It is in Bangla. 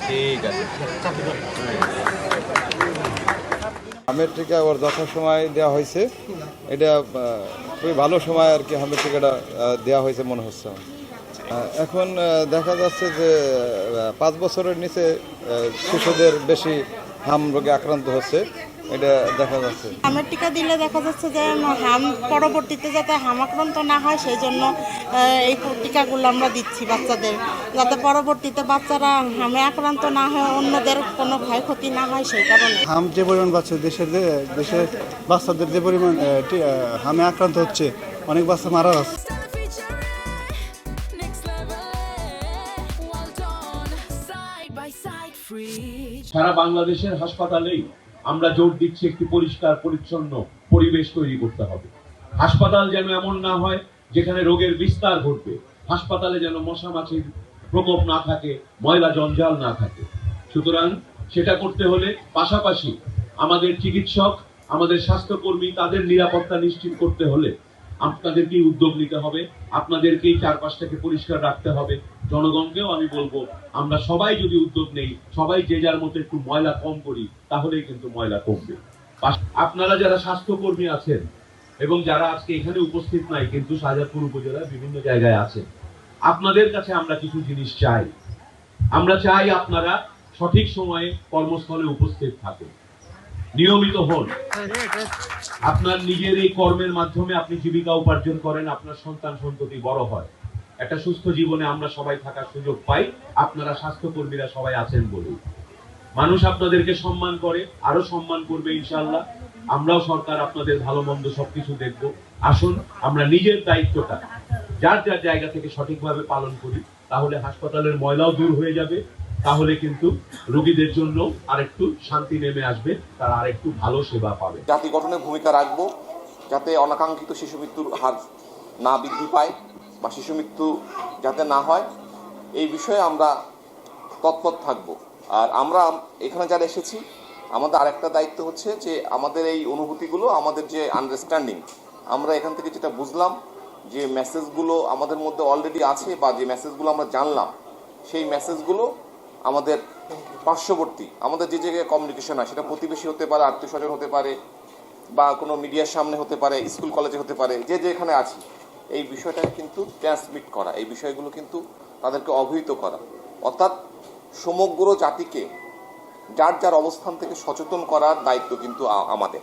ঠিক আছে। হামের টিকা ওর যথাসময় দেওয়া হয়েছে, এটা খুবই ভালো সময় আর কি হামের টিকাটা দেওয়া হয়েছে মনে হচ্ছে আমার। এখন দেখা যাচ্ছে যে 5 বছরের নিচে শিশুদের বেশি হাম রোগে আক্রান্ত হচ্ছে, এটা দেখা যাচ্ছে। হামের টিকা দিলে দেখা যাচ্ছে যে হাম পরবর্তীতে যাতে হাম আক্রান্ত না হয় সেই জন্য এই টিকাগুলো আমরা দিচ্ছি বাচ্চাদের, যাতে পরবর্তীতে বাচ্চারা হামে আক্রান্ত না হয়, অন্যদের কোনো ক্ষয়ক্ষতি না হয় সেই কারণে। হাম যে পরিমাণ বাচ্চা দেশের বাচ্চাদের যে পরিমাণ হামে আক্রান্ত হচ্ছে, অনেক বাচ্চা মারা যাচ্ছে। সারা বাংলাদেশের হাসপাতালেই আমরা জোর দিচ্ছি একটি পরিষ্কার পরিচ্ছন্ন পরিবেশ তৈরি করতে হবে। হাসপাতাল যেন এমন না হয় যেখানে রোগের বিস্তার ঘটবে। হাসপাতালে যেন মশা মাছির প্রকোপ না থাকে, ময়লা জঞ্জাল না থাকে। সুতরাং সেটা করতে হলে পাশাপাশি আমাদের চিকিৎসক, আমাদের স্বাস্থ্যকর্মী, তাদের নিরাপত্তা নিশ্চিত করতে হলে আপনাদেরকেই উদ্যোগ নিতে হবে, আপনাদেরকেই চারপাশটাকে পরিষ্কার রাখতে হবে। জনগণকেও আমি বলবো, আমরা সবাই যদি উদ্যোগ নেই, সবাই যে যার মতো একটু ময়লা কম করি, তাহলেই কিন্তু ময়লা কমবে। আপনারা যারা স্বাস্থ্যকর্মী আছেন এবং যারা আজকে এখানে উপস্থিত নাই কিন্তু শাহজাদপুর উপজেলার বিভিন্ন জায়গায় আছেন, আপনাদের কাছে আমরা কিছু জিনিস চাই। আমরা চাই আপনারা সঠিক সময়ে কর্মস্থলে উপস্থিত থাকুন, নিয়মিত হন। আপনার নিজের এই কর্মের মাধ্যমে আপনি জীবিকা উপার্জন করেন, আপনার সন্তান সন্ততি বড় হয়, একটা সুস্থ জীবনে আমরা সবাই থাকার সুযোগ পাই। আপনারা স্বাস্থ্যকর্মীরা সবাই আছেন বলেই মানুষ আপনাদেরকে সম্মান করে, আরো সম্মান করবে ইনশাআল্লাহ। আমরাও সরকার আপনাদের ভালো মন্দ সবকিছু দেখব। আসুন আমরা নিজের দায়িত্বটা যার যার জায়গা থেকে সঠিকভাবে পালন করি, তাহলে হাসপাতালের ময়লাও দূর হয়ে যাবে, তাহলে কিন্তু রোগীদের জন্য আরেকটু শান্তি নেমে আসবে, তারা আরেকটু ভালো সেবা পাবে। জাতি গঠনে ভূমিকা রাখবো, যাতে অনাকাঙ্ক্ষিত শিশু মৃত্যুর হার না বৃদ্ধি পায় বা শিশু মৃত্যু যাতে না হয়, এই বিষয়ে আমরা তৎপর থাকবো। আর আমরা এখানে যারা এসেছি, আমাদের আরেকটা দায়িত্ব হচ্ছে যে আমাদের এই অনুভূতিগুলো, আমাদের যে আন্ডারস্ট্যান্ডিং, আমরা এখান থেকে যেটা বুঝলাম, যে মেসেজগুলো আমাদের মধ্যে অলরেডি আছে বা যে মেসেজগুলো আমরা জানলাম, সেই মেসেজগুলো আমাদের পার্শ্ববর্তী, আমাদের যে জায়গায় কমিউনিকেশন হয়, সেটা প্রতিবেশী হতে পারে, আত্মীয় স্বজন হতে পারে, বা কোনো মিডিয়ার সামনে হতে পারে, স্কুল কলেজে হতে পারে, যে যেখানে আছি, এই বিষয়টাকে কিন্তু ট্রান্সমিট করা, এই বিষয়গুলো কিন্তু তাদেরকে অবহিত করা, অর্থাৎ সমগ্র জাতিকে যার যার অবস্থান থেকে সচেতন করার দায়িত্ব কিন্তু আমাদের।